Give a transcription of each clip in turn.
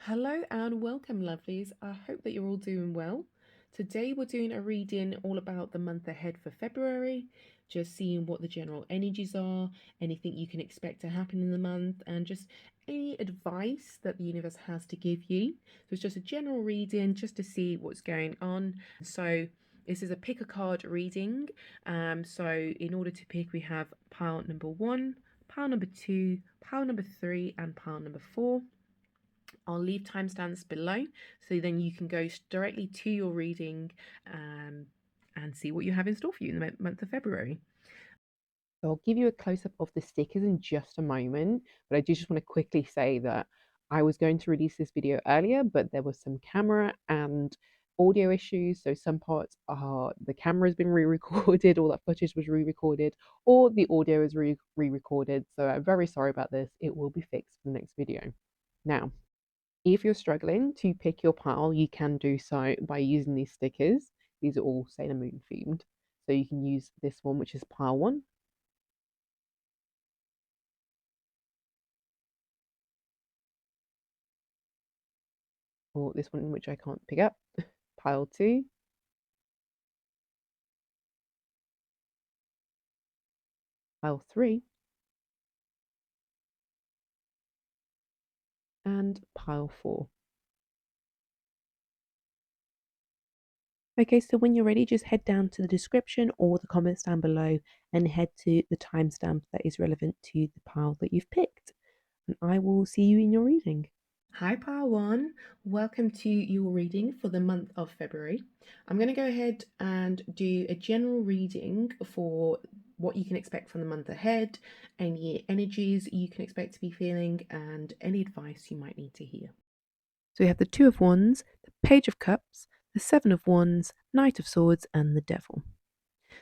Hello and welcome, lovelies. I hope that you're all doing well. Today, we're doing a reading all about the month ahead for February, just seeing what the general energies are, anything you can expect to happen in the month, and just any advice that the universe has to give you. So, it's just a general reading just to see what's going on. So, this is a pick a card reading. So, in order to pick, we have pile number one, pile number two, pile number three, and pile number four. I'll leave timestamps below so then you can go directly to your reading and see what you have in store for you in the month of February. So I'll give you a close up of the stickers in just a moment, but I do just want to quickly say that I was going to release this video earlier, but there was some camera and audio issues. So some parts are the camera has been re-recorded, all that footage was re-recorded, or the audio is re-recorded. So I'm very sorry about this. It will be fixed for the next video. Now, if you're struggling to pick your pile, you can do so by using these stickers. These are all Sailor Moon themed. So you can use this one, which is pile one, or this one, which I can't pick up, pile two, pile three, and pile four. Okay, so when you're ready, just head down to the description or the comments down below and head to the timestamp that is relevant to the pile that you've picked. And I will see you in your reading. Hi, Pile One. Welcome to your reading for the month of February. I'm going to go ahead and do a general reading for what you can expect from the month ahead, any energies you can expect to be feeling, and any advice you might need to hear. So we have the Two of Wands, the Page of Cups, the Seven of Wands, Knight of Swords, and the Devil.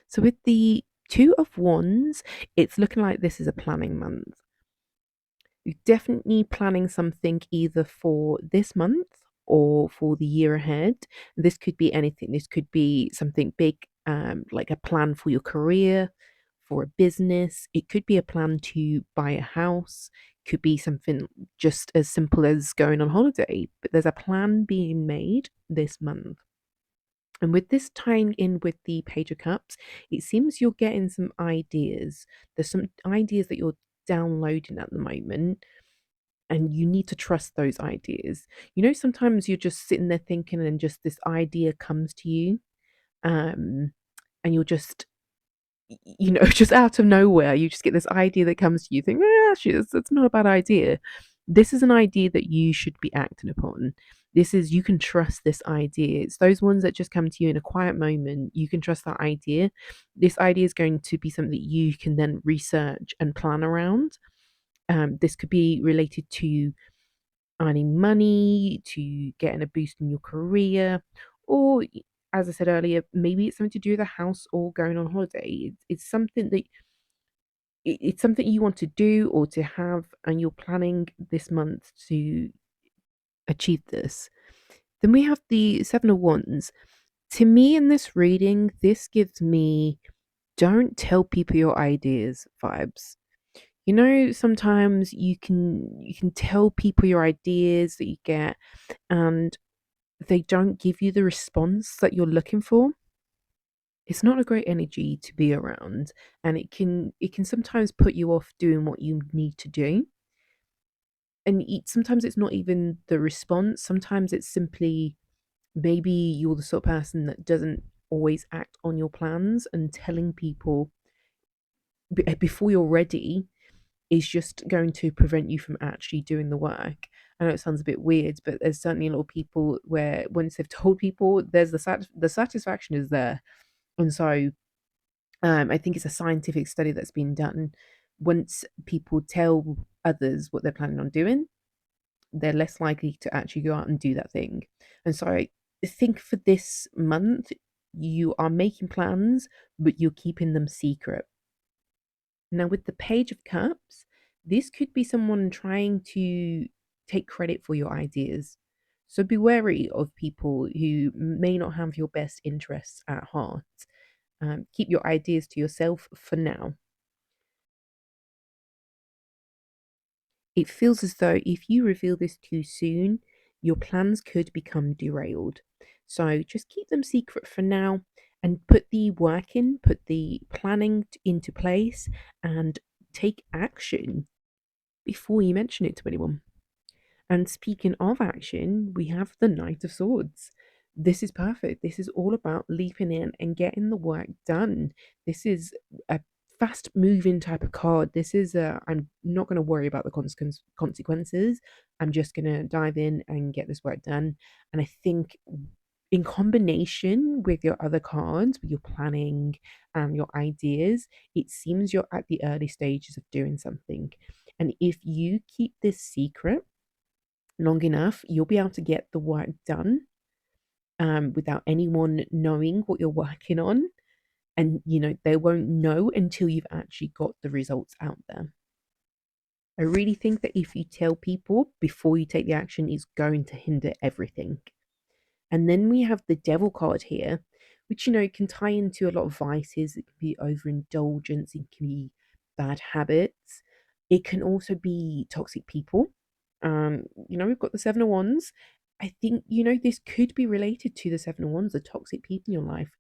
So with the Two of Wands, it's looking like this is a planning month. You're definitely planning something either for this month or for the year ahead. This could be anything. This could be something big, like a plan for your career, for a business. It could be a plan to buy a house. It could be something just as simple as going on holiday. But there's a plan being made this month. And with this tying in with the Page of Cups, it seems you're getting some ideas. There's some ideas that you're downloading at the moment, and you need to trust those ideas. Sometimes you're just sitting there thinking, and just this idea comes to you, and you're just, just out of nowhere, you just get this idea that comes to you. Think, actually, that's not a bad idea. This is an idea that you should be acting upon. You can trust this idea. It's those ones that just come to you in a quiet moment. You can trust that idea. This idea is going to be something that you can then research and plan around. This could be related to earning money, to getting a boost in your career, or as I said earlier, maybe it's something to do with a house or going on holiday. It's something that it's something you want to do or to have, and you're planning this month to achieve this. Then we have the Seven of Wands. To me, in this reading, this gives me don't tell people your ideas vibes. Sometimes you can tell people your ideas that you get, and they don't give you the response that you're looking for. It's not a great energy to be around, and it can sometimes put you off doing what you need to do. And sometimes it's not even the response. Sometimes it's simply maybe you're the sort of person that doesn't always act on your plans, and telling people before you're ready is just going to prevent you from actually doing the work. I know it sounds a bit weird, but there's certainly a lot of people where once they've told people, there's the satisfaction is there. And so I think it's a scientific study that's been done. Once people tell others what they're planning on doing, they're less likely to actually go out and do that thing. And so I think for this month, you are making plans, but you're keeping them secret. Now, with the Page of Cups, this could be someone trying to take credit for your ideas. So be wary of people who may not have your best interests at heart. Keep your ideas to yourself for now. It feels as though if you reveal this too soon, your plans could become derailed. So just keep them secret for now and put the work in, put the planning into place, and take action before you mention it to anyone. And speaking of action, we have the Knight of Swords. This is perfect. This is all about leaping in and getting the work done. This is a fast moving type of card. This is I'm not going to worry about the consequences. I'm just going to dive in and get this work done. And I think in combination with your other cards, with your planning and your ideas, it seems you're at the early stages of doing something. And if you keep this secret long enough, you'll be able to get the work done without anyone knowing what you're working on. And, they won't know until you've actually got the results out there. I really think that if you tell people before you take the action, it's going to hinder everything. And then we have the devil card here, which, can tie into a lot of vices. It can be overindulgence, it can be bad habits. It can also be toxic people. We've got the Seven of Wands. I think, this could be related to the Seven of Wands, the toxic people in your life.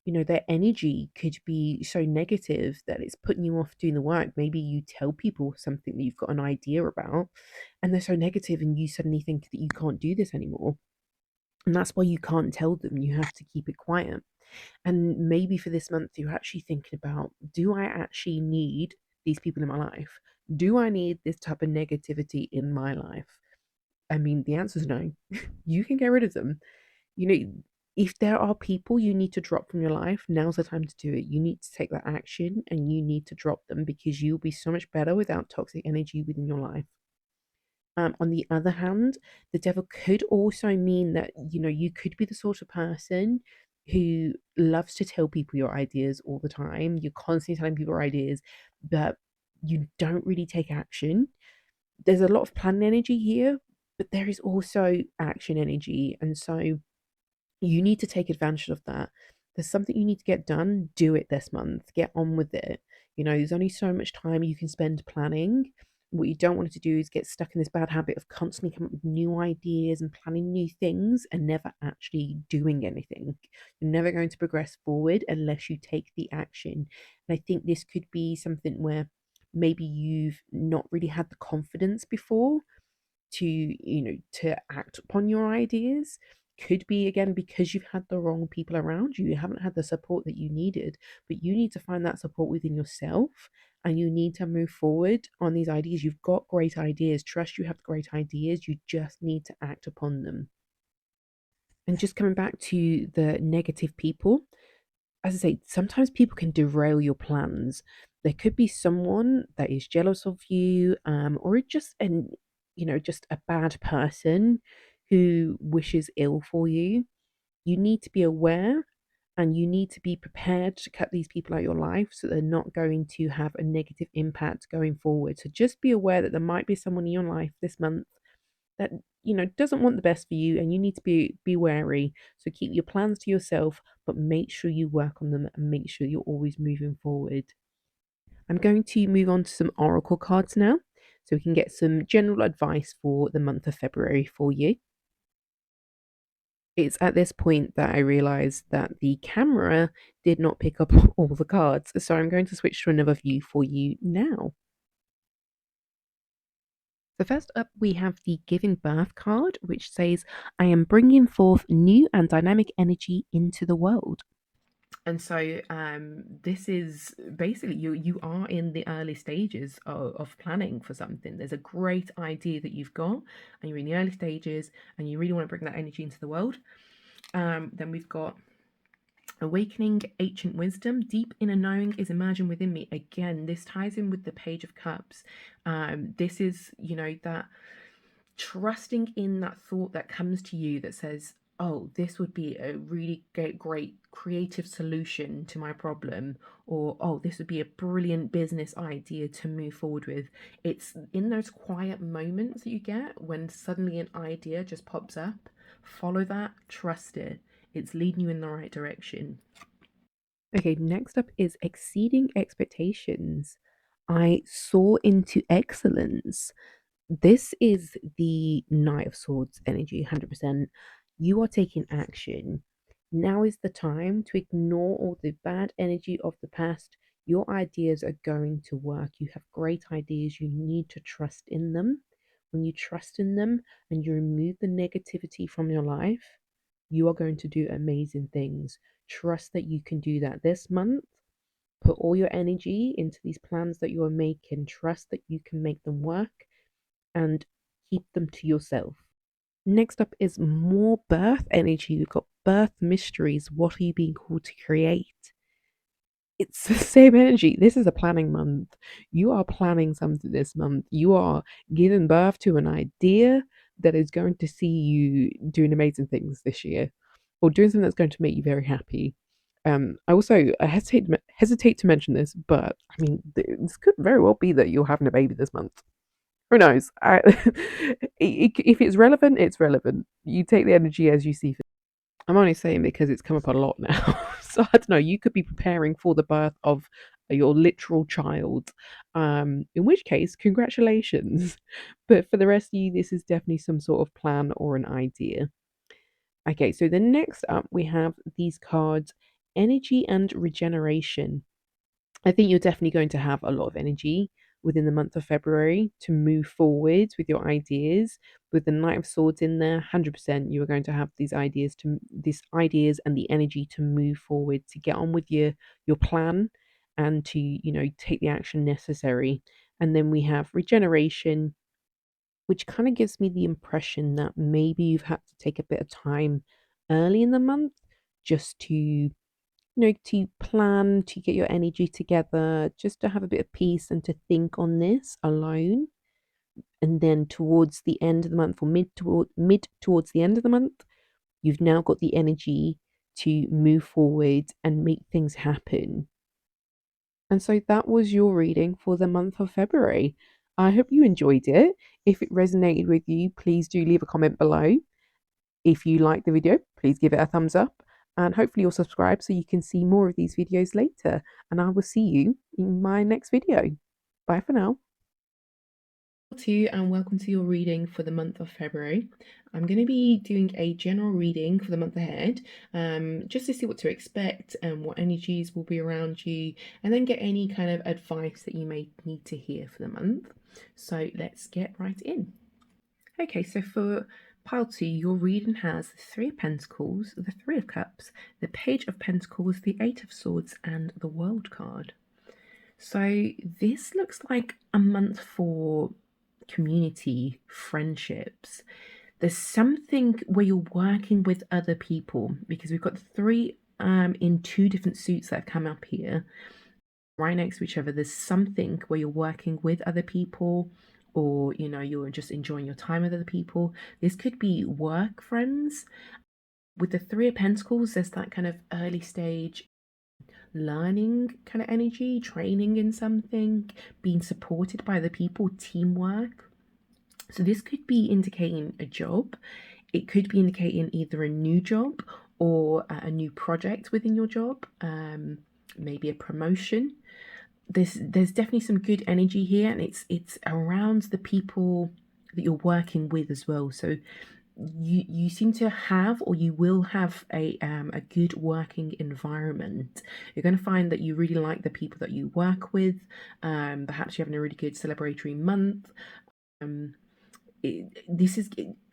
Their energy could be so negative that it's putting you off doing the work. Maybe you tell people something that you've got an idea about, and they're so negative, and you suddenly think that you can't do this anymore. And that's why you can't tell them. You have to keep it quiet. And maybe for this month, you're actually thinking about, do I actually need these people in my life? Do I need this type of negativity in my life? I mean, the answer is no. You can get rid of them. You know, if there are people you need to drop from your life, now's the time to do it. You need to take that action and you need to drop them because you'll be so much better without toxic energy within your life. On the other hand, the devil could also mean that, you could be the sort of person who loves to tell people your ideas all the time. You're constantly telling people your ideas, but you don't really take action. There's a lot of planning energy here, but there is also action energy. And so you need to take advantage of that. There's something you need to get done, do it this month. Get on with it. There's only so much time you can spend planning. What you don't want to do is get stuck in this bad habit of constantly coming up with new ideas and planning new things and never actually doing anything. You're never going to progress forward unless you take the action. And I think this could be something where maybe you've not really had the confidence before to act upon your ideas. Could be again because you've had the wrong people around you. You haven't had the support that you needed, but you need to find that support within yourself and you need to move forward on these ideas. You've got great ideas. Trust you have great ideas. You just need to act upon them. And just coming back to the negative people, as I say, sometimes people can derail your plans. There could be someone that is jealous of you, or just a bad person who wishes ill for you. You need to be aware and you need to be prepared to cut these people out of your life so they're not going to have a negative impact going forward. So just be aware that there might be someone in your life this month that doesn't want the best for you and you need to be wary. So keep your plans to yourself, but make sure you work on them and make sure you're always moving forward. I'm going to move on to some oracle cards now so we can get some general advice for the month of February for you. It's at this point that I realized that the camera did not pick up all the cards, so I'm going to switch to another view for you now. So first up, we have the Giving Birth card, which says, I am bringing forth new and dynamic energy into the world. And so this is basically you are in the early stages of planning for something. There's a great idea that you've got and you're in the early stages and you really want to bring that energy into the world. Then we've got Awakening Ancient Wisdom. Deep inner knowing is emerging within me. Again, this ties in with the Page of Cups. This is, that trusting in that thought that comes to you that says, oh, this would be a really great creative solution to my problem, or oh, this would be a brilliant business idea to move forward with. It's in those quiet moments that you get when suddenly an idea just pops up. Follow that, trust it. It's leading you in the right direction. Okay, next up is exceeding expectations. I soar into excellence. This is the Knight of Swords energy, 100%. You are taking action. Now is the time to ignore all the bad energy of the past. Your ideas are going to work. You have great ideas. You need to trust in them. When you trust in them and you remove the negativity from your life, you are going to do amazing things. Trust that you can do that this month. Put all your energy into these plans that you are making. Trust that you can make them work and keep them to yourself. Next up is more birth energy. We've got birth mysteries. What are you being called to create? It's the same energy. This is a planning month. You are planning something this month. You are giving birth to an idea that is going to see you doing amazing things this year, or doing something that's going to make you very happy. I hesitate to mention this, but I mean, this could very well be that you're having a baby this month. Who knows? If it's relevant, it's relevant. You take the energy as you see fit. I'm only saying because it's come up a lot now. So I don't know. You could be preparing for the birth of your literal child. In which case, congratulations. But for the rest of you, this is definitely some sort of plan or an idea. Okay, so the next up we have these cards, energy and regeneration. I think you're definitely going to have a lot of energy within the month of February to move forward with your ideas. With the Knight of Swords in there, 100% you are going to have these ideas and the energy to move forward, to get on with your plan and to, take the action necessary. And then we have regeneration, which kind of gives me the impression that maybe you've had to take a bit of time early in the month just to to plan, to get your energy together, just to have a bit of peace and to think on this alone. And then towards the end of the month, or mid towards the end of the month, you've now got the energy to move forward and make things happen. And so that was your reading for the month of February. I hope you enjoyed it. If it resonated with you, please do leave a comment below. If you like the video, please give it a thumbs up, and hopefully you'll subscribe so you can see more of these videos later. And I will see you in my next video. Bye for now. To you and welcome to your reading for the month of February. I'm going to be doing a general reading for the month ahead, just to see what to expect and what energies will be around you, and then get any kind of advice that you may need to hear for the month. So let's get right in. Okay, so for pile 2, your reading has the Three of Pentacles, the Three of Cups, the Page of Pentacles, the Eight of Swords, and the World card. So this looks like a month for community, friendships. There's something where you're working with other people, because we've got three in two different suits that have come up here right next to each other. There's something where you're working with other people, or you're just enjoying your time with other people. This could be work friends. With the Three of Pentacles, there's that kind of early stage learning kind of energy, training in something, being supported by other people, teamwork. So this could be indicating a job. It could be indicating either a new job or a new project within your job, maybe a promotion. There's definitely some good energy here, and it's around the people that you're working with as well. So you seem to have, or you will have, a good working environment. You're going to find that you really like the people that you work with. Perhaps you're having a really good celebratory month.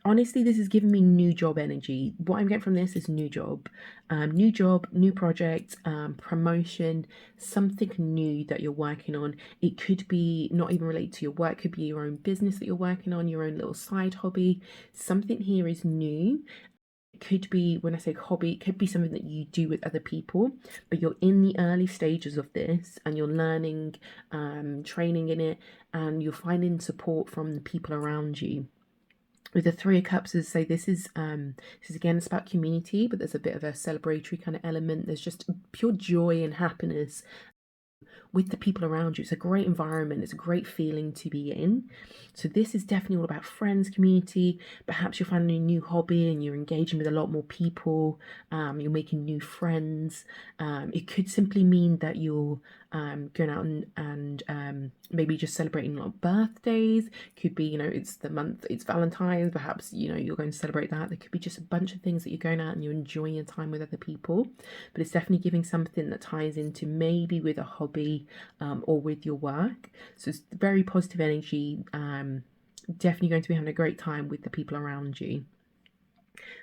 Honestly, this is giving me new job energy. What I'm getting from this is new job, new project, promotion, something new that you're working on. It could be not even related to your work, could be your own business that you're working on, your own little side hobby. Something here is new. It could be, when I say hobby, it could be something that you do with other people, but you're in the early stages of this and you're learning, training in it, and you're finding support from the people around you. With the Three of Cups, as I say, this is again, it's about community, but there's a bit of a celebratory kind of element. There's just pure joy and happiness with the people around you. It's a great environment. It's a great feeling to be in. So this is definitely all about friends, community. Perhaps you're finding a new hobby and you're engaging with a lot more people. You're making new friends. It could simply mean that you're going out and maybe just celebrating like birthdays. Could be, it's the month, it's Valentine's, perhaps, you're going to celebrate that. There could be just a bunch of things that you're going out and you're enjoying your time with other people. But it's definitely giving something that ties into maybe with a hobby or with your work. So it's very positive energy. Definitely going to be having a great time with the people around you.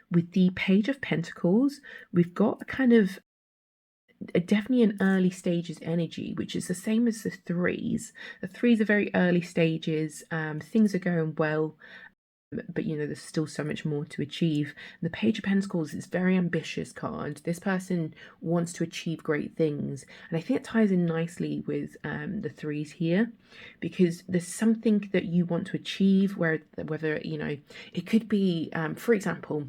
With the Page of Pentacles, we've got a kind of definitely an early stages energy, which is the same as the threes. The threes are very early stages. Things are going well, but there's still so much more to achieve. The Page of Pentacles is a very ambitious card. This person wants to achieve great things, and I think it ties in nicely with the threes here, because there's something that you want to achieve, whether it could be, for example,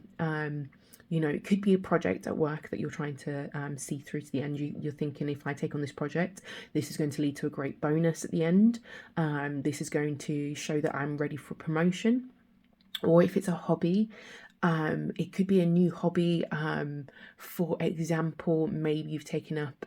it could be a project at work that you're trying to see through to the end. You're thinking, if I take on this project, this is going to lead to a great bonus at the end. This is going to show that I'm ready for promotion. Or if it's a hobby, it could be a new hobby. For example, maybe you've taken up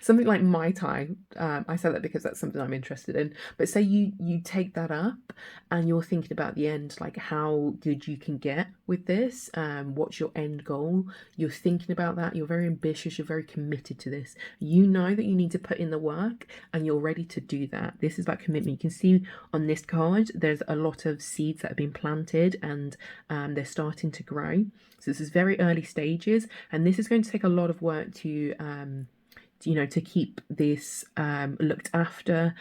something like my time. I say that because that's something I'm interested in. But say you take that up and you're thinking about the end, like how good you can get with this. What's your end goal? You're thinking about that. You're very ambitious. You're very committed to this. You know that you need to put in the work and you're ready to do that. This is about commitment. You can see on this card, there's a lot of seeds that have been planted and they're starting to grow. So this is very early stages, and this is going to take a lot of work to keep this looked after,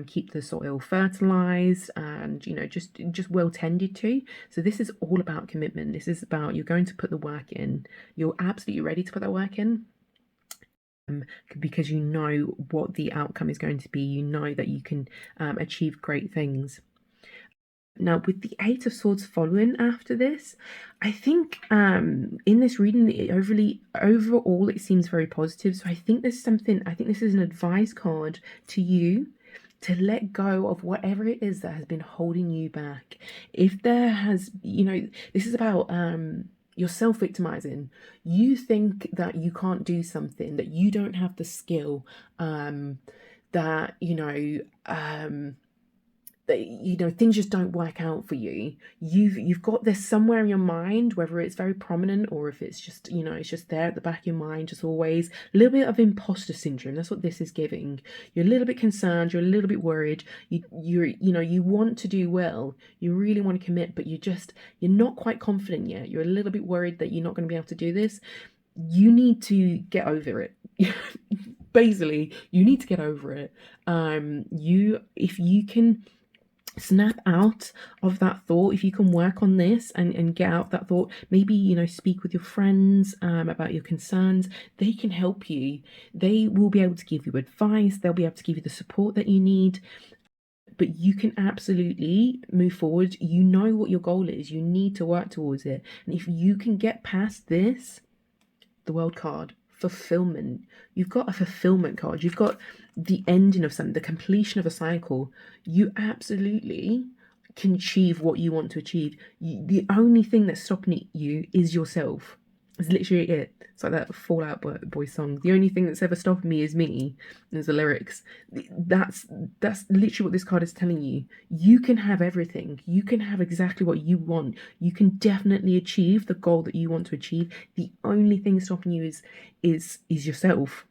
keep the soil fertilized, and just well tended to. So this is all about commitment. This is about, you're going to put the work in. You're absolutely ready to put that work in. Because you know what the outcome is going to be. You know that you can achieve great things. Now, with the Eight of Swords following after this, I think in this reading, overall, it seems very positive. So I think this is an advice card to you to let go of whatever it is that has been holding you back. If there has, this is about you're self-victimizing. You think that you can't do something, that you don't have the skill, that things just don't work out for you. You've got this somewhere in your mind, whether it's very prominent or if it's just it's just there at the back of your mind, just always a little bit of imposter syndrome. That's what this is giving. You're a little bit concerned, you're a little bit worried, you want to do well, you really want to commit, but you're not quite confident yet. You're a little bit worried that you're not going to be able to do this. You need to get over it. Basically, you need to get over it. If you can snap out of that thought, if you can work on this and get out that thought, maybe speak with your friends about your concerns. They can help you. They will be able to give you advice. They'll be able to give you the support that you need, but you can absolutely move forward. You know what your goal is. You need to work towards it, and if you can get past this, the World card, fulfillment. You've got a fulfillment card. You've got the ending of something, the completion of a cycle. You absolutely can achieve what you want to achieve. The only thing that's stopping you is yourself. It's literally it. It's like that Fall Out Boy song. The only thing that's ever stopping me is me. There's the lyrics. That's literally what this card is telling you. You can have everything. You can have exactly what you want. You can definitely achieve the goal that you want to achieve. The only thing stopping you is yourself.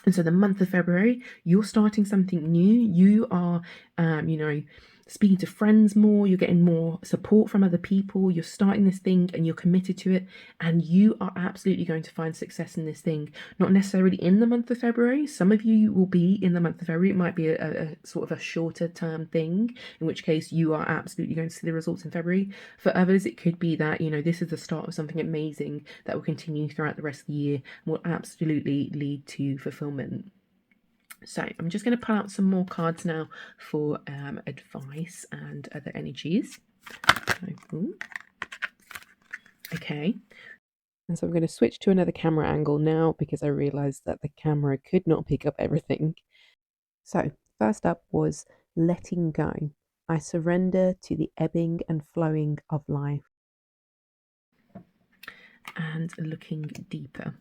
And so the month of February, you're starting something new. You are, speaking to friends more. You're getting more support from other people. You're starting this thing and you're committed to it. And you are absolutely going to find success in this thing. Not necessarily in the month of February. Some of you will be in the month of February. It might be a sort of a shorter term thing, in which case you are absolutely going to see the results in February. For others, it could be that, this is the start of something amazing that will continue throughout the rest of the year and will absolutely lead to fulfillment. So I'm just going to pull out some more cards now for advice and other energies. Okay. And so I'm going to switch to another camera angle now because I realized that the camera could not pick up everything. So first up was letting go. I surrender to the ebbing and flowing of life. And looking deeper.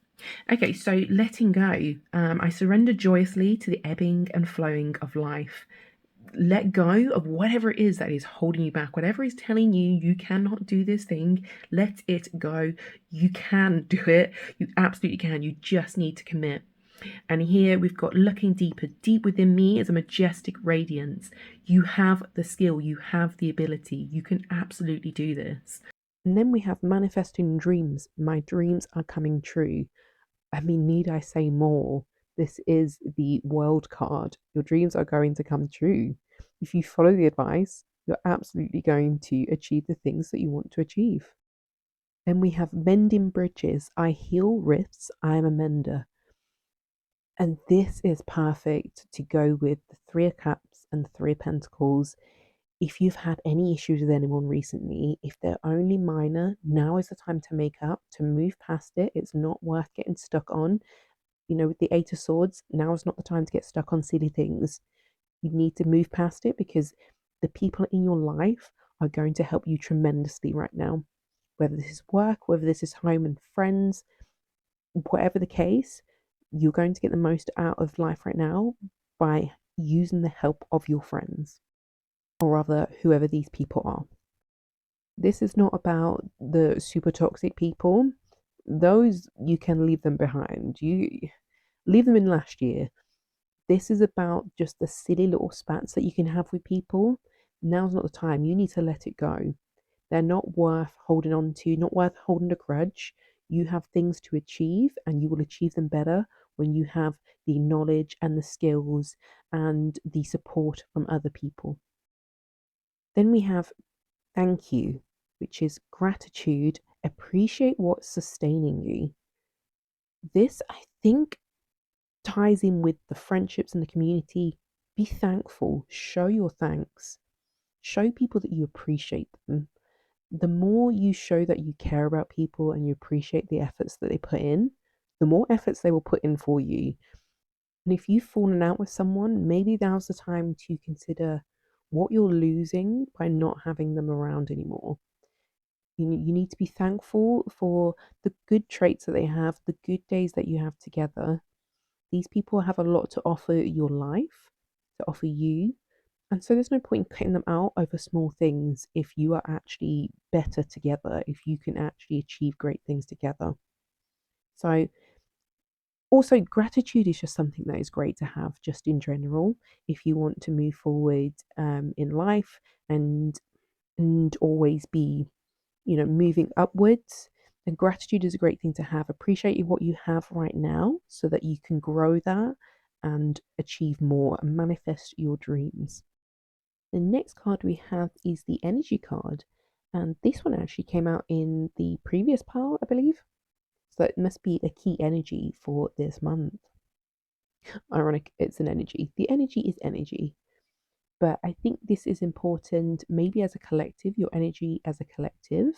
Okay, so letting go. I surrender joyously to the ebbing and flowing of life. Let go of whatever it is that is holding you back, whatever is telling you you cannot do this thing. Let it go. You can do it. You absolutely can. You just need to commit. And here we've got looking deeper. Deep within me is a majestic radiance. You have the skill, you have the ability. You can absolutely do this. And then we have manifesting dreams. My dreams are coming true. I mean, need I say more? This is the world card. Your dreams are going to come true. If you follow the advice, you're absolutely going to achieve the things that you want to achieve. Then we have mending bridges. I heal rifts. I am a mender. And this is perfect to go with the Three of Cups and the Three of Pentacles. If you've had any issues with anyone recently, if they're only minor, now is the time to make up, to move past it. It's not worth getting stuck on. You know, with the Eight of Swords, now is not the time to get stuck on silly things. You need to move past it because the people in your life are going to help you tremendously right now. Whether this is work, whether this is home and friends, whatever the case, you're going to get the most out of life right now by using the help of your friends, or rather, whoever these people are. This is not about the super toxic people. Those you can leave them behind. You leave them in last year. This is about just the silly little spats that you can have with people. Now's not the time. You need to let it go. They're not worth holding on to, not worth holding a grudge. You have things to achieve, and you will achieve them better when you have the knowledge and the skills and the support from other people. Then we have thank you, which is gratitude. Appreciate what's sustaining you. This, I think, ties in with the friendships and the community. Be thankful, show your thanks, show people that you appreciate them. The more you show that you care about people and you appreciate the efforts that they put in, the more efforts they will put in for you. And if you've fallen out with someone, maybe now's the time to consider what you're losing by not having them around anymore. You need to be thankful for the good traits that they have, the good days that you have together. These people have a lot to offer your life, to offer you. And so there's no point in cutting them out over small things if you are actually better together, if you can actually achieve great things together. So, also, gratitude is just something that is great to have just in general if you want to move forward in life and always be, moving upwards. Then gratitude is a great thing to have. Appreciate what you have right now so that you can grow that and achieve more and manifest your dreams. The next card we have is the energy card, and this one actually came out in the previous pile, I believe. So it must be a key energy for this month. Ironic, it's an energy. The energy is energy. But I think this is important, maybe as a collective, your energy as a collective.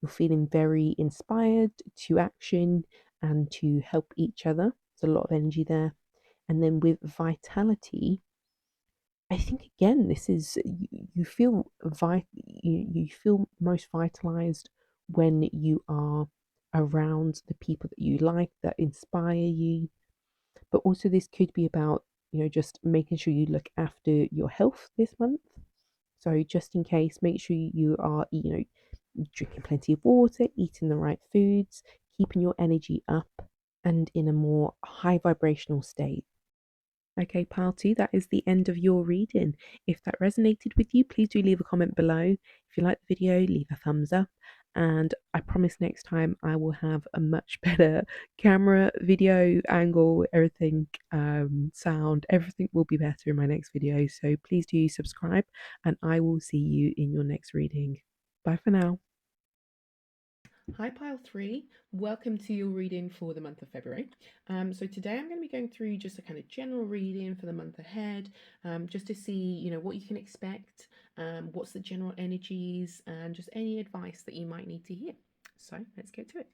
You're feeling very inspired to action and to help each other. There's a lot of energy there. And then with vitality, I think again, this is you feel you feel most vitalized when you are around the people that you like, that inspire you. But also this could be about, just making sure you look after your health this month. So just in case, make sure you are, drinking plenty of water, eating the right foods, keeping your energy up and in a more high vibrational state. Okay, pile two, that is the end of your reading. If that resonated with you, please do leave a comment below. If you like the video, leave a thumbs up. And I promise next time I will have a much better camera, video, angle, everything, sound, everything will be better in my next video. So please do subscribe, and I will see you in your next reading. Bye for now. Hi, Pile 3. Welcome to your reading for the month of February. So today I'm going to be going through just a kind of general reading for the month ahead, just to see, what you can expect, what's the general energies, and just any advice that you might need to hear. So let's get to it.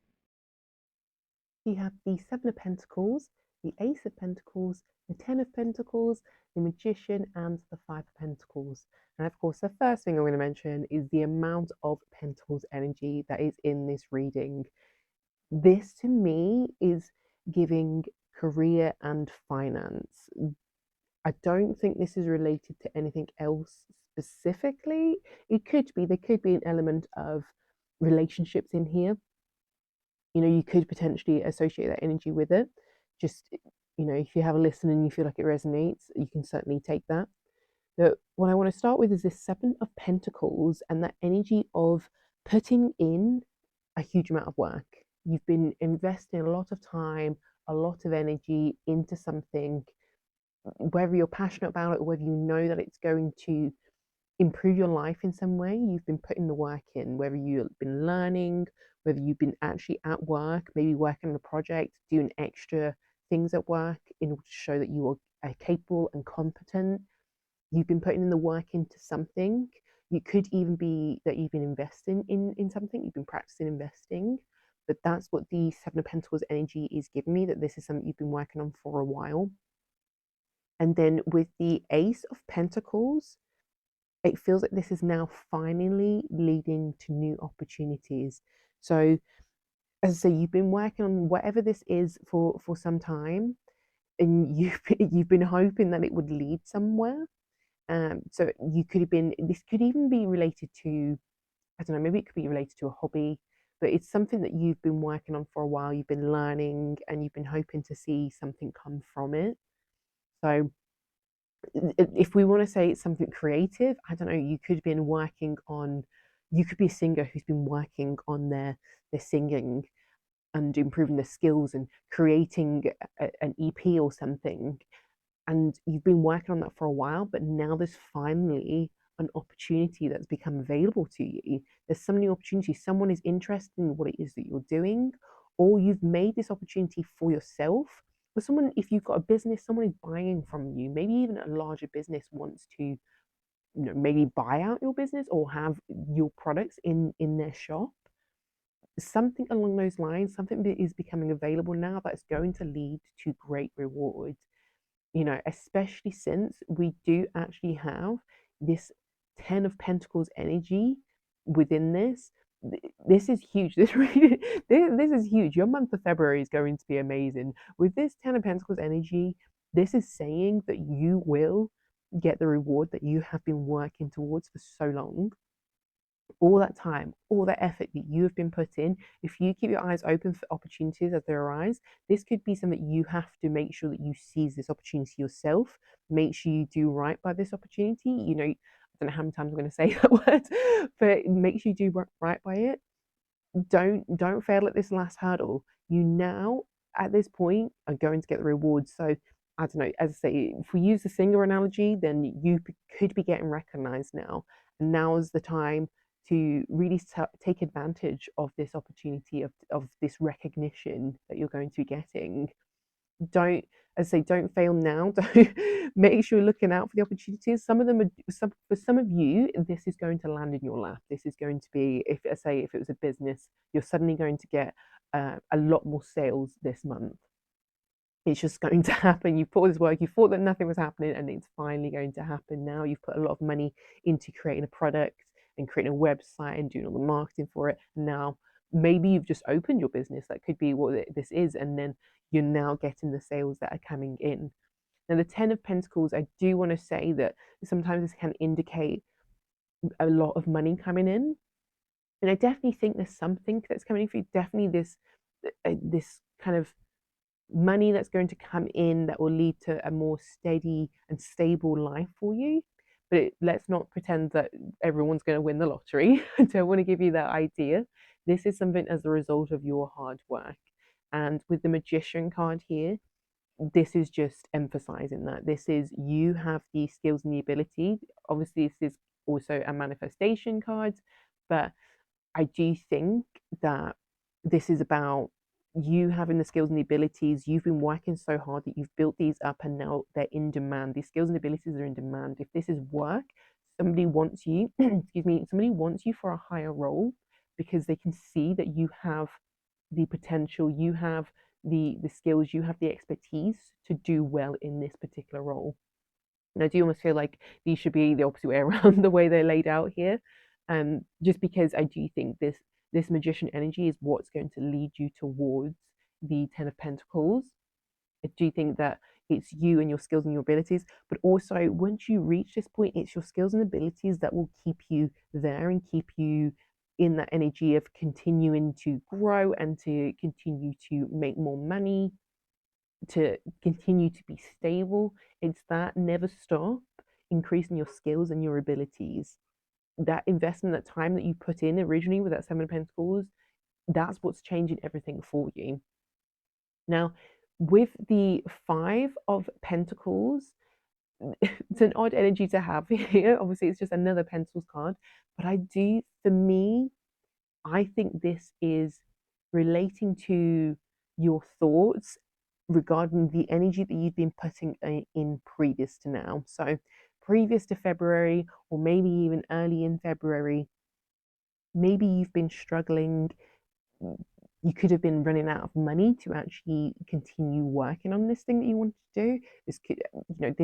You have the Seven of Pentacles, the Ace of Pentacles, the Ten of Pentacles, the Magician, and the Five of Pentacles. And of course, the first thing I'm going to mention is the amount of Pentacles energy that is in this reading. This to me is giving career and finance. I don't think this is related to anything else specifically. It could be, there could be an element of relationships in here. You could potentially associate that energy with it. Just, if you have a listen and you feel like it resonates, you can certainly take that. But what I want to start with is this Seven of Pentacles and that energy of putting in a huge amount of work. You've been investing a lot of time, a lot of energy into something, whether you're passionate about it or whether you know that it's going to improve your life in some way. You've been putting the work in, whether you've been learning, whether you've been actually at work, maybe working on a project, doing extra things at work in order to show that you are capable and competent. You've been putting in the work into something. You could even be that you've been investing in something, you've been practicing investing. But that's what the Seven of Pentacles energy is giving me, that this is something you've been working on for a while. And then with the Ace of Pentacles, it feels like this is now finally leading to new opportunities. So, as I say, you've been working on whatever this is for some time, and you've been hoping that it would lead somewhere. So you could have been. This could even be related to, I don't know. Maybe it could be related to a hobby, but it's something that you've been working on for a while. You've been learning, and you've been hoping to see something come from it. So if we want to say it's something creative, I don't know, you could have been working on, you could be a singer who's been working on their singing and improving their skills and creating an EP or something. And you've been working on that for a while, but now there's finally an opportunity that's become available to you. There's some new opportunity. Someone is interested in what it is that you're doing, or you've made this opportunity for yourself. Or someone, if you've got a business, someone is buying from you. Maybe even a larger business wants to, maybe buy out your business or have your products in their shop. Something along those lines, something that is becoming available now that's going to lead to great rewards. Especially since we do actually have this Ten of Pentacles energy within this. This is huge. This is huge. Your month of February is going to be amazing. With this Ten of Pentacles energy, this is saying that you will get the reward that you have been working towards for so long. All that time, all that effort that you have been put in, if you keep your eyes open for opportunities as they arise, this could be something you have to make sure that you seize this opportunity yourself. Make sure you do right by this opportunity. I don't know how many times I'm going to say that word, but make sure you do right by it. Don't fail at this last hurdle. You now at this point are going to get the rewards. So I don't know, as I say, if we use the singer analogy, then you could be getting recognized now, and now is the time to really take advantage of this opportunity of this recognition that you're going to be getting. Don't, as I say, don't fail now. Don't, make sure you're looking out for the opportunities. Some of them are, for some of you, this is going to land in your lap. This is going to be, if I say, if it was a business, you're suddenly going to get a lot more sales this month. It's just going to happen. You've put all this work, you thought that nothing was happening, and it's finally going to happen now. You've put a lot of money into creating a product and creating a website and doing all the marketing for it. Now, maybe you've just opened your business. That could be what this is. And then you're now getting the sales that are coming in. Now, the Ten of Pentacles, I do want to say that sometimes this can indicate a lot of money coming in. And I definitely think there's something that's coming in for you. Definitely this kind of money that's going to come in that will lead to a more steady and stable life for you. But let's not pretend that everyone's going to win the lottery. I don't want to give you that idea. This is something as a result of your hard work. And with the Magician card here, this is just emphasizing that this is, you have the skills and the ability. Obviously, this is also a manifestation card, but I do think that this is about you having the skills and the abilities. You've been working so hard that you've built these up, and now they're in demand. These skills and abilities are in demand. If this is work, somebody wants you, excuse me, somebody wants you for a higher role because they can see that you have the potential, you have the skills, you have the expertise to do well in this particular role. And I do almost feel like these should be the opposite way around, the way they're laid out here. Just because I do think this magician energy is what's going to lead you towards the Ten of Pentacles. I do think that it's you and your skills and your abilities, but also once you reach this point, it's your skills and abilities that will keep you there and keep you in that energy of continuing to grow and to continue to make more money, to continue to be stable. It's that never stop increasing your skills and your abilities. That investment, that time that you put in originally with that Seven of Pentacles, that's what's changing everything for you. Now, with the Five of Pentacles, it's an odd energy to have here. Obviously, it's just another Pentacles card. But for me, I think this is relating to your thoughts regarding the energy that you've been putting in previous to now. So, previous to February, or maybe even early in February, maybe you've been struggling. You could have been running out of money to actually continue working on this thing that you want to do. This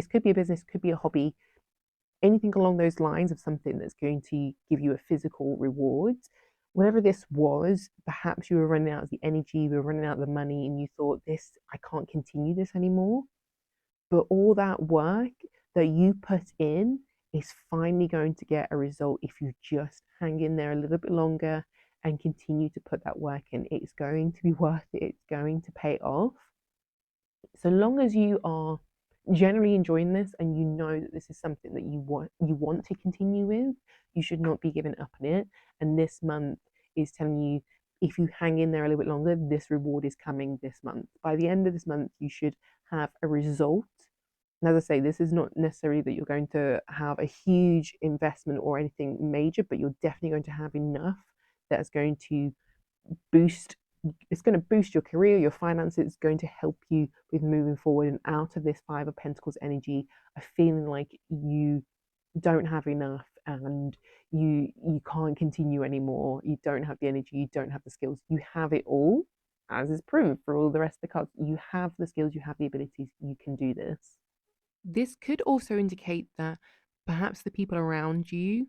could be a business, could be a hobby, anything along those lines of something that's going to give you a physical reward. Whatever this was, perhaps you were running out of the energy, you were running out of the money, and you thought, I can't continue this anymore. But all that work that you put in is finally going to get a result if you just hang in there a little bit longer and continue to put that work in. It's going to be worth it. It's going to pay off. So long as you are generally enjoying this and you know that this is something that you want to continue with, you should not be giving up on it. And this month is telling you, if you hang in there a little bit longer, this reward is coming this month. By the end of this month, you should have a result. And as I say, this is not necessarily that you're going to have a huge investment or anything major, but you're definitely going to have enough that's going to boost it's going to boost your career, your finances. It's going to help you with moving forward and out of this Five of Pentacles energy of feeling like you don't have enough and you can't continue anymore. You don't have the energy, you don't have the skills. You have it all, as is proven for all the rest of the cards. You have the skills, you have the abilities, you can do this. This could also indicate that perhaps the people around you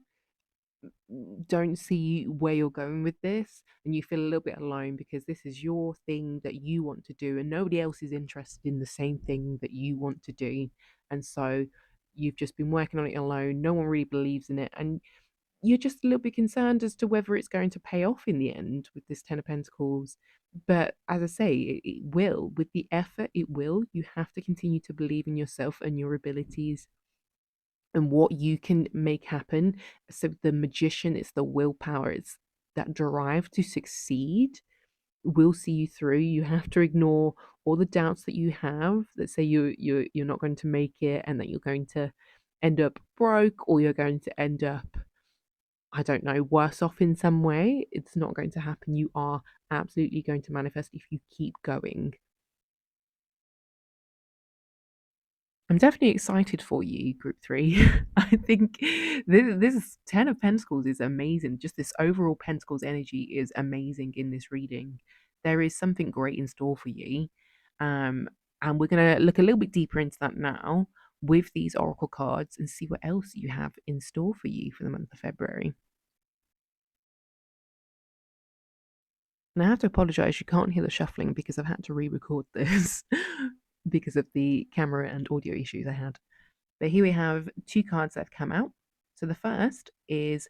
don't see where you're going with this and you feel a little bit alone because this is your thing that you want to do and nobody else is interested in the same thing that you want to do. And so you've just been working on it alone. No one really believes in it. And you're just a little bit concerned as to whether it's going to pay off in the end with this Ten of Pentacles. But as I say, it will. With the effort, it will. You have to continue to believe in yourself and your abilities and what you can make happen. So the magician, it's the willpower, it's that drive to succeed will see you through. You have to ignore all the doubts that you have that say you're not going to make it and that you're going to end up broke or you're going to end up, I don't know, worse off in some way. It's not going to happen. You are absolutely going to manifest if you keep going. I'm definitely excited for you, Group 3. I think this Ten of Pentacles is amazing. Just this overall Pentacles energy is amazing in this reading. There is something great in store for you. And we're going to look a little bit deeper into that now with these Oracle cards and see what else you have in store for you for the month of February. And I have to apologize, you can't hear the shuffling because I've had to re-record this because of the camera and audio issues I had. But here we have two cards that have come out. So the first is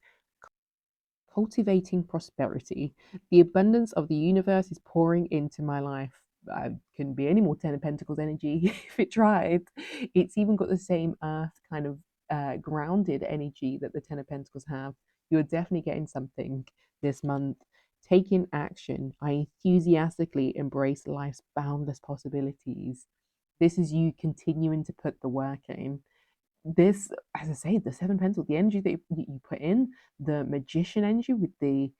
cultivating prosperity. The abundance of the universe is pouring into my life. I couldn't be any more Ten of Pentacles energy if it tried. It's even got the same earth kind of grounded energy that the Ten of Pentacles have. You're definitely getting something this month. Taking action. I enthusiastically embrace life's boundless possibilities. This is you continuing to put the work in. This, as I say, the Seven Pentacles, the energy that you put in, the magician energy with the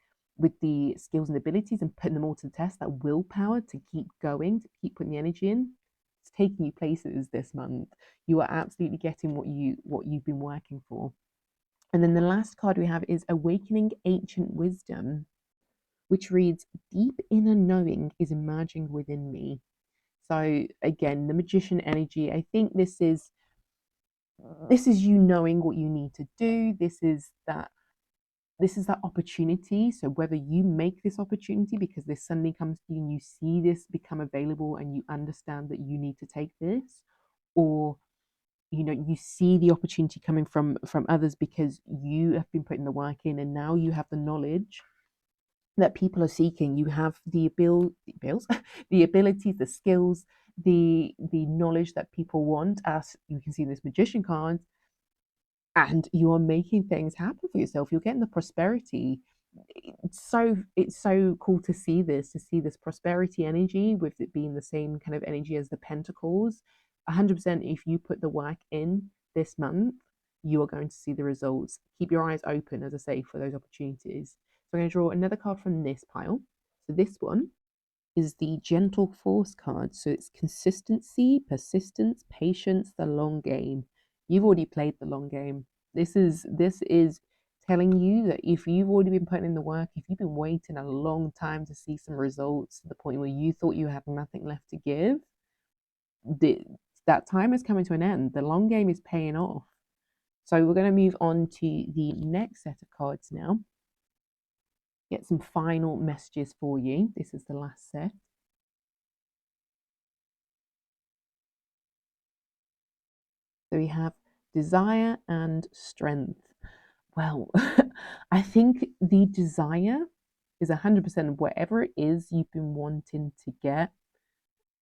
skills and abilities and putting them all to the test, that willpower to keep going, to keep putting the energy in, it's taking you places this month. You are absolutely getting what you've been working for. And then the last card we have is Awakening Ancient Wisdom, which reads, Deep inner knowing is emerging within me. So again, the magician energy, I think this is you knowing what you need to do. This is that this is that opportunity. So whether you make this opportunity because this suddenly comes to you and you see this become available and you understand that you need to take this, or you see the opportunity coming from others because you have been putting the work in and now you have the knowledge that people are seeking. You have the abilities, the skills, the knowledge that people want, as you can see in this magician card, and you are making things happen for yourself. You're getting the prosperity. It's so cool to see this prosperity energy with it being the same kind of energy as the pentacles. 100%, if you put the work in this month, you are going to see the results. Keep your eyes open, as I say, for those opportunities. So I'm going to draw another card from this pile. So this one is the Gentle Force card. So it's consistency, persistence, patience, the long game. You've already played the long game. This is telling you that if you've already been putting in the work, if you've been waiting a long time to see some results to the point where you thought you had nothing left to give, the, that time is coming to an end. The long game is paying off. So we're going to move on to the next set of cards now. Get some final messages for you. This is the last set. So we have desire and strength. Well, I think the desire is 100% whatever it is you've been wanting to get,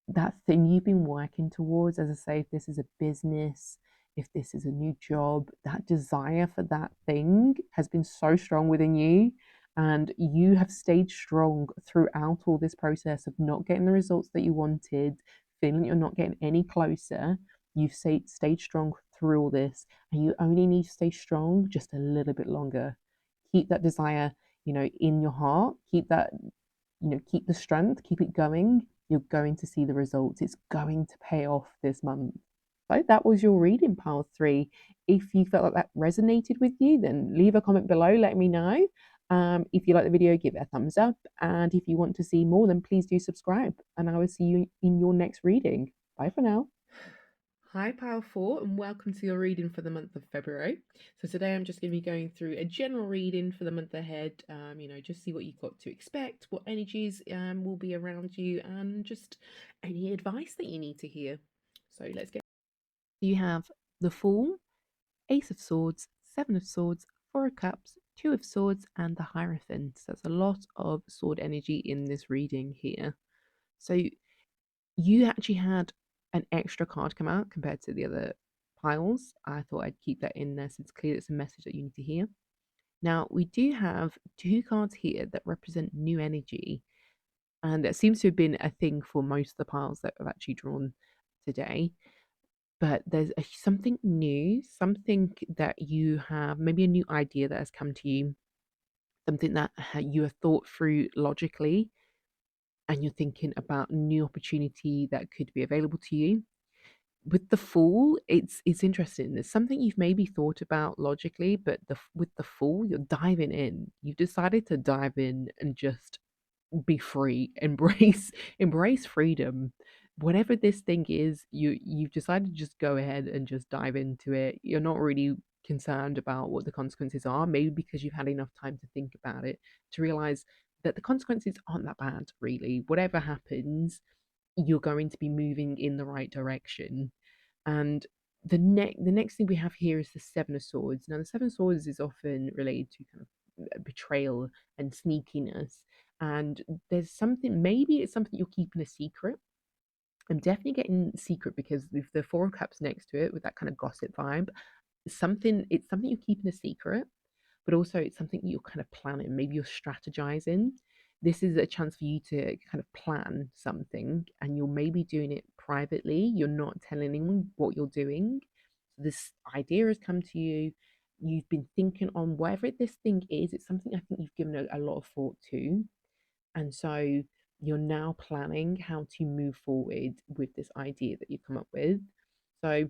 that thing you've been working towards. As I say, if this is a business, if this is a new job, that desire for that thing has been so strong within you. And you have stayed strong throughout all this process of not getting the results that you wanted, feeling you're not getting any closer. You've stayed strong through all this, and you only need to stay strong just a little bit longer. Keep that desire, in your heart. Keep the strength, keep it going. You're going to see the results. It's going to pay off this month. So that was your reading, pile three. If you felt like that resonated with you, then leave a comment below, let me know. If you like the video, give it a thumbs up. And if you want to see more, then please do subscribe. And I will see you in your next reading. Bye for now. Hi, Pile 4, and welcome to your reading for the month of February. So today I'm just going to be going through a general reading for the month ahead, just see what you've got to expect, what energies will be around you, and just any advice that you need to hear. So let's get. You have the Fool, Ace of Swords, Seven of Swords, Four of Cups, Two of Swords, and the Hierophant. So that's a lot of sword energy in this reading here. So you actually had an extra card come out compared to the other piles. I thought I'd keep that in there since clearly it's a message that you need to hear. Now, we do have two cards here that represent new energy, and it seems to have been a thing for most of the piles that I've actually drawn today. But there's something new, something that you have, maybe a new idea that has come to you, something that you have thought through logically, and you're thinking about new opportunity that could be available to you. With the Fool, it's interesting. There's something you've maybe thought about logically, but with the Fool, you're diving in. You've decided to dive in and just be free, embrace freedom. Whatever this thing is, you've decided to just go ahead and just dive into it. You're not really concerned about what the consequences are, maybe because you've had enough time to think about it, to realize that the consequences aren't that bad, really. Whatever happens, you're going to be moving in the right direction. And the next thing we have here is the Seven of Swords. Now, the Seven of Swords is often related to kind of betrayal and sneakiness. And there's something, maybe it's something you're keeping a secret. I'm definitely getting secret because with the Four of Cups next to it, with that kind of gossip vibe, it's something you're keeping a secret, but also it's something you're kind of planning. Maybe you're strategizing. This is a chance for you to kind of plan something, and you're maybe doing it privately. You're not telling anyone what you're doing. So this idea has come to you. You've been thinking on whatever this thing is. It's something I think you've given a lot of thought to. And so you're now planning how to move forward with this idea that you've come up with. So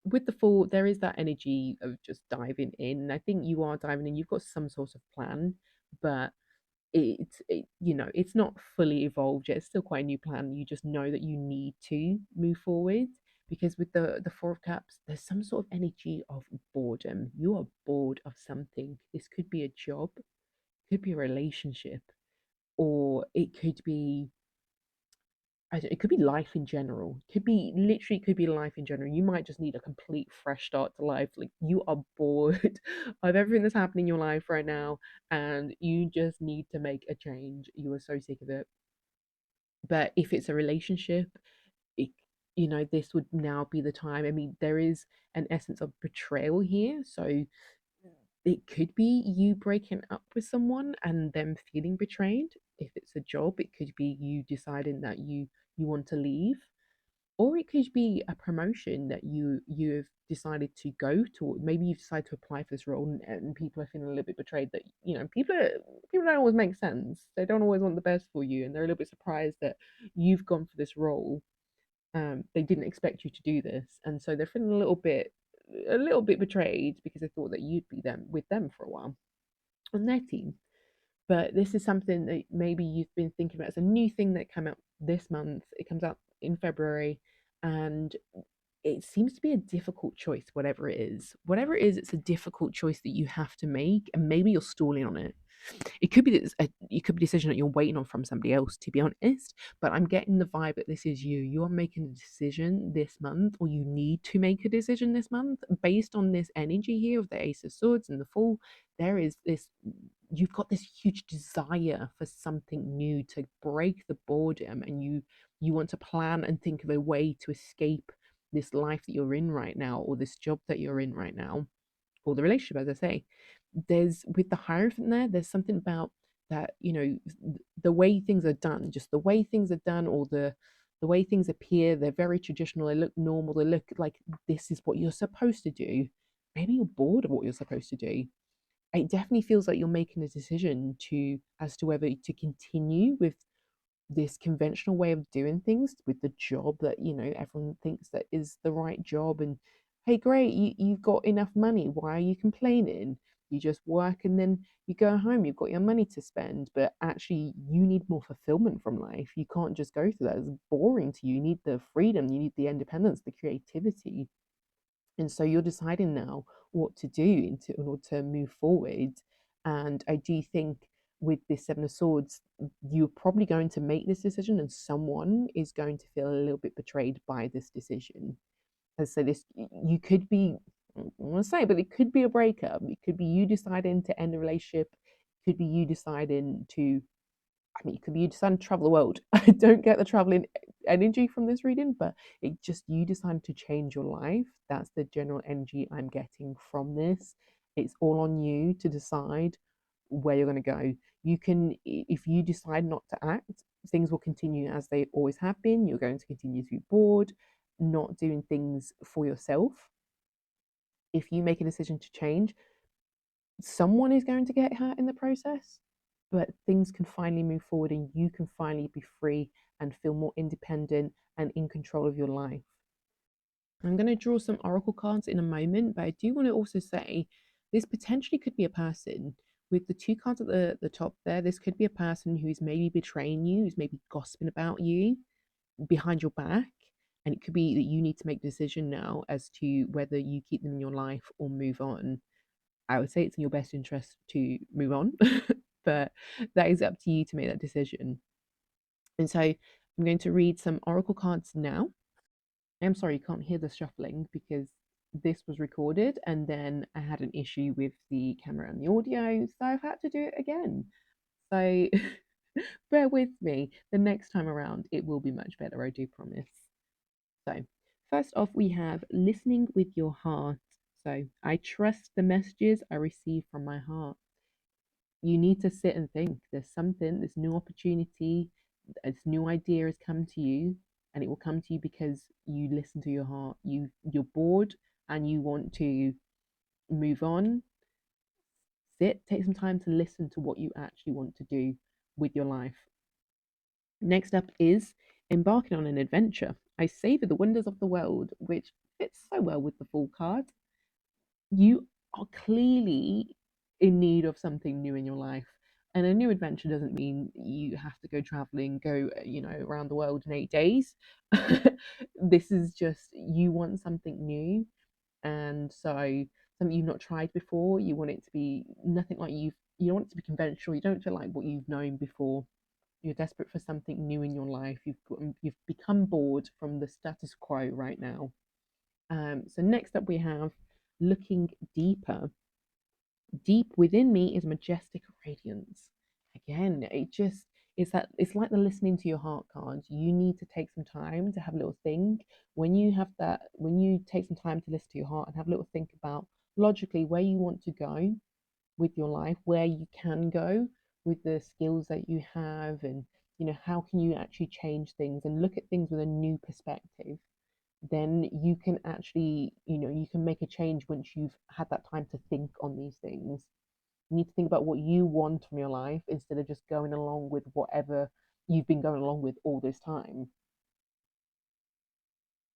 with the Fool, there is that energy of just diving in. I think you are diving in. You've got some sort of plan, but it's not fully evolved yet. It's still quite a new plan. You just know that you need to move forward, because with the Four of Cups, there's some sort of energy of boredom. You are bored of something. This could be a job, could be a relationship, or it could be it could be life in general. Could be literally could be life in general. You might just need a complete fresh start to life. Like you are bored of everything that's happening in your life right now, and you just need to make a change. You are so sick of it. But if it's a relationship, it, this would now be the time. I mean, there is an essence of betrayal here. So it could be you breaking up with someone and them feeling betrayed. If it's a job, it could be you deciding that you want to leave, or it could be a promotion that you've decided to go to. Maybe you decide to apply for this role, and people are feeling a little bit betrayed that people don't always make sense. They don't always want the best for you, and they're a little bit surprised that you've gone for this role. They didn't expect you to do this, and so they're feeling a little bit betrayed because they thought that you'd be them with them for a while on their team. But this is something that maybe you've been thinking about. It's a new thing that came out this month. It comes out in February, and it seems to be a difficult choice, whatever it is. Whatever it is, it's a difficult choice that you have to make, and maybe you're stalling on it. It could be a decision that you're waiting on from somebody else, to be honest. But I'm getting the vibe that this is you. You are making a decision this month, or you need to make a decision this month based on this energy here of the Ace of Swords and the Fool. There is this. You've got this huge desire for something new to break the boredom, and you want to plan and think of a way to escape this life that you're in right now, or this job that you're in right now, or the relationship, as I say. There's with the Hierophant there's something about that, the way things are done, just the way things are done, or the way things appear, they're very traditional, they look normal, they look like this is what you're supposed to do. Maybe you're bored of what you're supposed to do. It definitely feels like you're making a decision to as to whether to continue with this conventional way of doing things, with the job that everyone thinks that is the right job. And hey, great, you've got enough money, why are you complaining? You just work and then you go home, you've got your money to spend, but actually you need more fulfillment from life. You can't just go through that, it's boring to you. You need the freedom, you need the independence, the creativity. And so you're deciding now what to do in order to move forward. And I do think with this Seven of Swords, you're probably going to make this decision, and someone is going to feel a little bit betrayed by this decision. And so this, you could be, I don't want to say, but it could be a breakup. It could be you deciding to end a relationship. It could be you deciding to, I mean, it could be you deciding to travel the world. I don't get the traveling energy from this reading, but it just you decided to change your life. That's the general energy I'm getting from this. It's all on you to decide where you're going to go. You can, if you decide not to act, things will continue as they always have been. You're going to continue to be bored, not doing things for yourself. If you make a decision to change, someone is going to get hurt in the process, but things can finally move forward and you can finally be free and feel more independent and in control of your life. I'm going to draw some oracle cards in a moment, but I do want to also say this potentially could be a person. With the two cards at the top there, this could be a person who's maybe betraying you, who's maybe gossiping about you behind your back. And it could be that you need to make a decision now as to whether you keep them in your life or move on. I would say it's in your best interest to move on, but that is up to you to make that decision. And so I'm going to read some oracle cards now. I'm sorry you can't hear the shuffling because this was recorded and then I had an issue with the camera and the audio, so I've had to do it again. So bear with me. The next time around, it will be much better, I do promise. So, first off, we have listening with your heart. So, I trust the messages I receive from my heart. You need to sit and think. There's something, this new opportunity, this new idea has come to you, and it will come to you because you listen to your heart. You're bored and you want to move on. Sit, take some time to listen to what you actually want to do with your life. Next up is embarking on an adventure. I savor the wonders of the world, which fits so well with the Fool card. You are clearly in need of something new in your life. And a new adventure doesn't mean you have to go traveling, go, around the world in 8 days. This is just you want something new. And so something you've not tried before, you want it to be nothing like you don't want it to be conventional, you don't feel like what you've known before. You're desperate for something new in your life. You've become bored from the status quo right now. So next up we have looking deeper. Deep within me is majestic radiance. Again, it's like the listening to your heart card. You need to take some time to have a little think. When you take some time to listen to your heart and have a little think about logically where you want to go with your life, where you can go with the skills that you have, and how can you actually change things and look at things with a new perspective, then you can actually, you can make a change once you've had that time to think on these things. You need to think about what you want from your life instead of just going along with whatever you've been going along with all this time.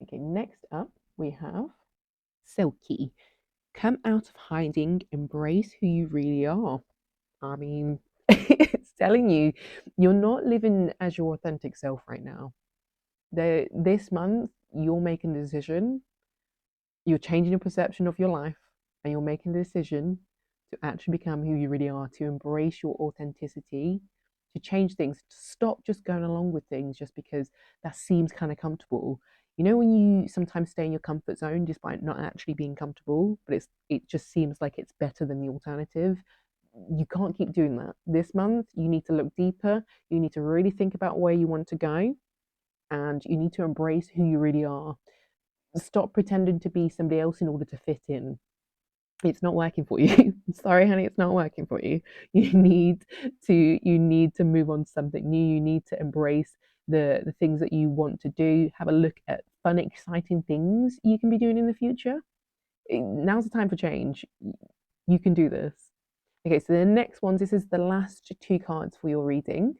Okay, next up we have Silky. Come out of hiding, embrace who you really are. I mean, it's telling you you're not living as your authentic self right now. This month, you're making a decision, you're changing your perception of your life, and you're making the decision to actually become who you really are, to embrace your authenticity, to change things, to stop just going along with things just because that seems kind of comfortable. You know, when you sometimes stay in your comfort zone despite not actually being comfortable, but it just seems like it's better than the alternative. You can't keep doing that. This month, you need to look deeper. You need to really think about where you want to go, and you need to embrace who you really are. Stop pretending to be somebody else in order to fit in. It's not working for you. Sorry, honey, it's not working for you. You need to move on to something new. You need to embrace the things that you want to do. Have a look at fun, exciting things you can be doing in the future. Now's the time for change. You can do this. Okay, so the next ones, this is the last two cards for your reading.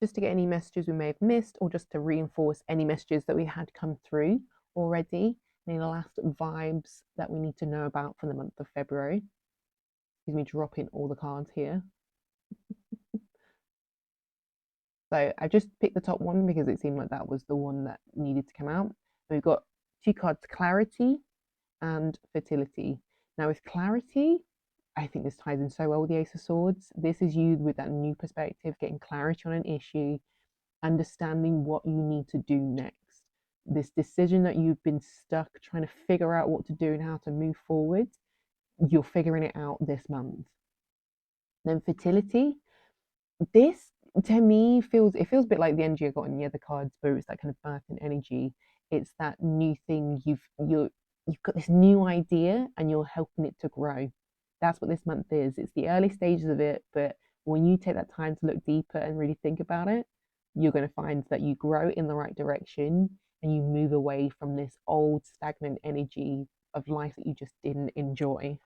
Just to get any messages we may have missed, or just to reinforce any messages that we had come through already. Any last vibes that we need to know about for the month of February. Excuse me, dropping all the cards here. So I just picked the top one because it seemed like that was the one that needed to come out. We've got two cards, clarity and fertility. Now with clarity, I think this ties in so well with the Ace of Swords. This is you with that new perspective, getting clarity on an issue, understanding what you need to do next. This decision that you've been stuck trying to figure out what to do and how to move forward, you're figuring it out this month. Then fertility, this to me feels a bit like the energy I got in the other cards, where it's that kind of birth and energy. It's that new thing you've got this new idea and you're helping it to grow. That's what this month is. It's the early stages of it, but when you take that time to look deeper and really think about it, you're going to find that you grow in the right direction and you move away from this old stagnant energy of life that you just didn't enjoy.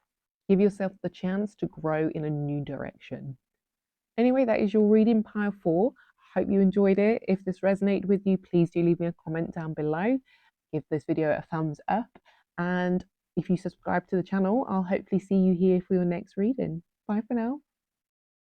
Give yourself the chance to grow in a new direction. Anyway, that is your reading pile 4. I hope you enjoyed it. If this resonated with you, please do leave me a comment down below. Give this video a thumbs up. And if you subscribe to the channel, I'll hopefully see you here for your next reading. Bye for now.